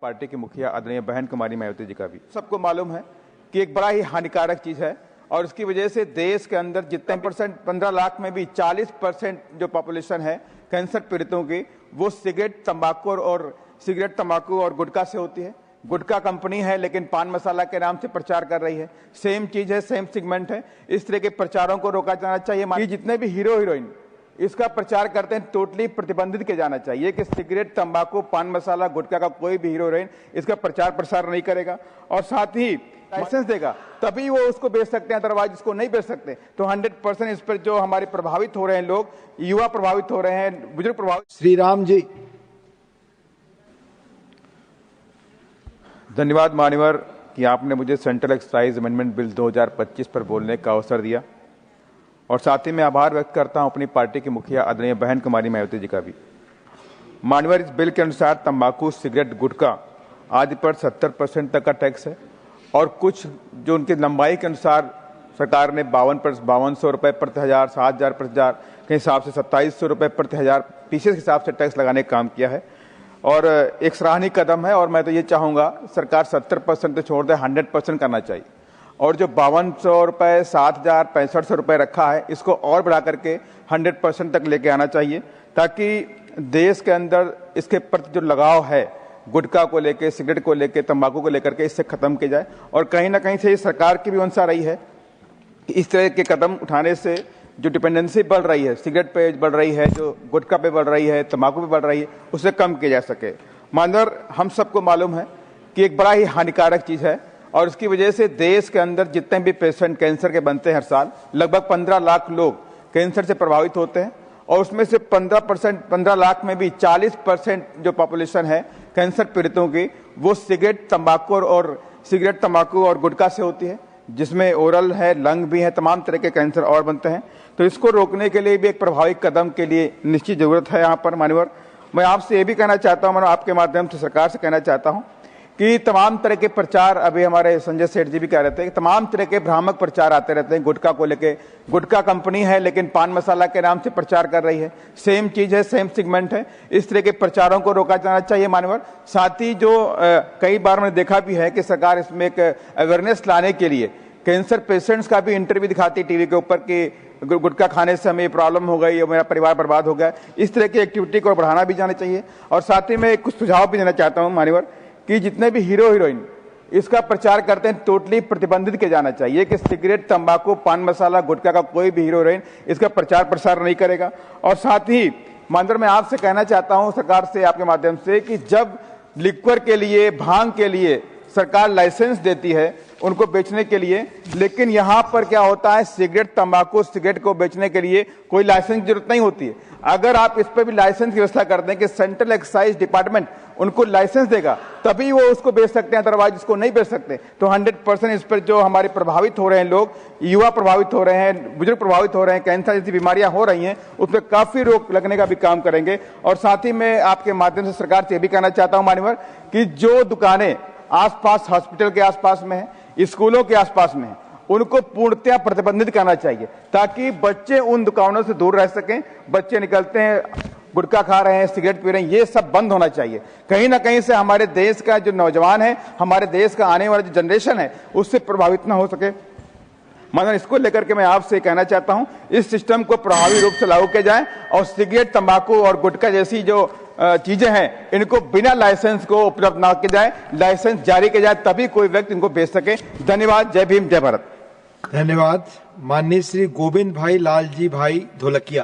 Party की मुखिया आदरणीय बहन कुमारी मायावती जी का भी सबको मालूम है कि एक बड़ा ही हानिकारक चीज है और इसकी वजह से देश के अंदर जितने परसेंट 15 लाख में भी 40% जो पॉपुलेशन है कैंसर पीड़ितों की वो सिगरेट तंबाकू और गुटखा से होती है। गुटखा कंपनी है लेकिन पान मसाला के नाम से प्रचार कर रही है। सेम चीज है, सेम सेगमेंट है। इस तरह के प्रचारों को रोका जाना चाहिए। जितने भी हीरो हीरोइन इसका प्रचार करते हैं टोटली प्रतिबंधित किया जाना चाहिए कि सिगरेट तंबाकू पान मसाला गुटखा का कोई भी हीरोइन इसका प्रचार प्रसार नहीं करेगा और साथ ही लाइसेंस देगा तभी वो उसको बेच सकते हैं, अदरवाइज उसको नहीं बेच सकते। तो 100% इस पर जो हमारे प्रभावित हो रहे हैं लोग, युवा प्रभावित हो रहे हैं, बुजुर्ग प्रभावित। श्री राम जी। धन्यवाद मान्यवर कि आपने मुझे सेंट्रल एक्साइज अमेंडमेंट बिल 2025 पर बोलने का अवसर दिया और साथ ही मैं आभार व्यक्त करता हूं अपनी पार्टी की मुखिया आदरणीय बहन कुमारी मायावती जी का भी। मान्यवर, इस बिल के अनुसार तंबाकू, सिगरेट, गुटखा आदि पर 70% तक का टैक्स है और कुछ जो उनकी लंबाई के अनुसार सरकार ने 5200 रुपए प्रति हजार, 7000 प्रति हजार के हिसाब से 2700 रुपए प्रति हजार पीसेस के हिसाब से टैक्स लगाने का काम किया है और एक सराहनीय कदम है। और मैं तो ये चाहूंगा सरकार 70% तो छोड़ दे, 100% करना चाहिए और जो 5200 रुपए, 7000, 6500 रुपए रखा है इसको और बढ़ा करके 100% तक लेके आना चाहिए ताकि देश के अंदर इसके प्रति जो लगाव है गुटखा को लेके, सिगरेट को लेके, तंबाकू को लेकर के इससे खत्म किया जाए। और कहीं ना कहीं से सरकार की भी मंशा रही है कि इस तरह के कदम उठाने से जो डिपेंडेंसी बढ़ रही है, सिगरेट पे बढ़ रही है, जो गुटखा पे बढ़ रही है, तंबाकू पे बढ़ रही है, उसे कम किया जा सके। मानवर, हम सबको मालूम है कि एक बड़ा ही हानिकारक चीज है और इसकी वजह से देश के अंदर जितने भी पेशेंट कैंसर के बनते हैं हर साल, लगभग 15 लाख लोग कैंसर से प्रभावित होते हैं और उसमें से 15 लाख में भी 40% जो पॉपुलेशन है कैंसर पीड़ितों की वो सिगरेट तंबाकू और गुटखा से होती है, जिसमें ओरल है, लंग भी है, तमाम तरह के कैंसर और बनते हैं। तो इसको रोकने के लिए भी एक प्रभावी कदम के लिए निश्चित जरूरत है। यहाँ पर मान्यवर, मैं आपसे ये भी कहना चाहता हूँ, मैं आपके माध्यम से सरकार से कहना चाहता हूँ कि तमाम तरह के प्रचार, अभी हमारे संजय सेठ जी भी कह रहे थे कि तमाम तरह के भ्रामक प्रचार आते रहते हैं गुटखा को लेके। गुटखा कंपनी है लेकिन पान मसाला के नाम से प्रचार कर रही है। सेम चीज है, सेम सेगमेंट है। इस तरह के प्रचारों को रोका जाना चाहिए मान्यवर। साथ ही जो कई बार मैंने देखा भी है कि सरकार इसमें एक अवेयरनेस लाने के लिए कैंसर पेशेंट्स का भी इंटरव्यू दिखाती है टीवी के ऊपर कि गुटखा खाने से हमें प्रॉब्लम हो गई और मेरा परिवार बर्बाद हो गया। इस तरह की एक्टिविटी को बढ़ाना भी जाना चाहिए। और साथ ही मैं कुछ सुझाव भी देना चाहता हूँ मान्यवर कि जितने भी हीरो हीरोइन इसका प्रचार करते हैं टोटली प्रतिबंधित किया जाना चाहिए कि सिगरेट, तंबाकू, पान मसाला, गुटखा का कोई भी हीरो हीरोइन इसका प्रचार प्रसार नहीं करेगा। और साथ ही मानवर, मैं आपसे कहना चाहता हूं सरकार से आपके माध्यम से कि जब लिक्वर के लिए, भांग के लिए सरकार लाइसेंस देती है उनको बेचने के लिए, लेकिन यहां पर क्या होता है सिगरेट, तंबाकू, सिगरेट को बेचने के लिए कोई लाइसेंस की जरूरत नहीं होती है। अगर आप इस पर भी लाइसेंस की व्यवस्था कर दें कि सेंट्रल एक्साइज डिपार्टमेंट उनको लाइसेंस देगा तभी वो उसको बेच सकते हैं, अदरवाइज उसको नहीं बेच सकते। तो 100% इस पर जो हमारे प्रभावित हो रहे हैं लोग, युवा प्रभावित हो रहे हैं, बुजुर्ग प्रभावित हो रहे हैं, कैंसर जैसी बीमारियां हो रही हैं, उस पर काफी रोक लगने का भी काम करेंगे। और साथ ही मैं आपके माध्यम से सरकार से भी कहना चाहता हूं मान्यवर कि जो दुकानें आसपास हॉस्पिटल के आसपास में है, स्कूलों के आसपास में है, उनको पूर्णतया प्रतिबंधित करना चाहिए ताकि बच्चे उन दुकानों से दूर रह सकें। बच्चे निकलते हैं, गुटखा खा रहे हैं, सिगरेट पी रहे हैं, ये सब बंद होना चाहिए। कहीं ना कहीं से हमारे देश का जो नौजवान है, हमारे देश का आने वाला जो जनरेशन है, उससे प्रभावित ना हो सके। मतलब इसको लेकर के मैं आपसे कहना चाहता हूं इस सिस्टम को प्रभावी रूप से लागू किया जाए और सिगरेट, तंबाकू और गुटखा जैसी जो चीजें हैं इनको बिना लाइसेंस को उपलब्ध ना किया जाए, लाइसेंस जारी किया जाए तभी कोई व्यक्ति इनको बेच सके। धन्यवाद। जय भीम, जय भारत। धन्यवाद। माननीय श्री गोविंद भाई लालजी भाई ढोलकिया।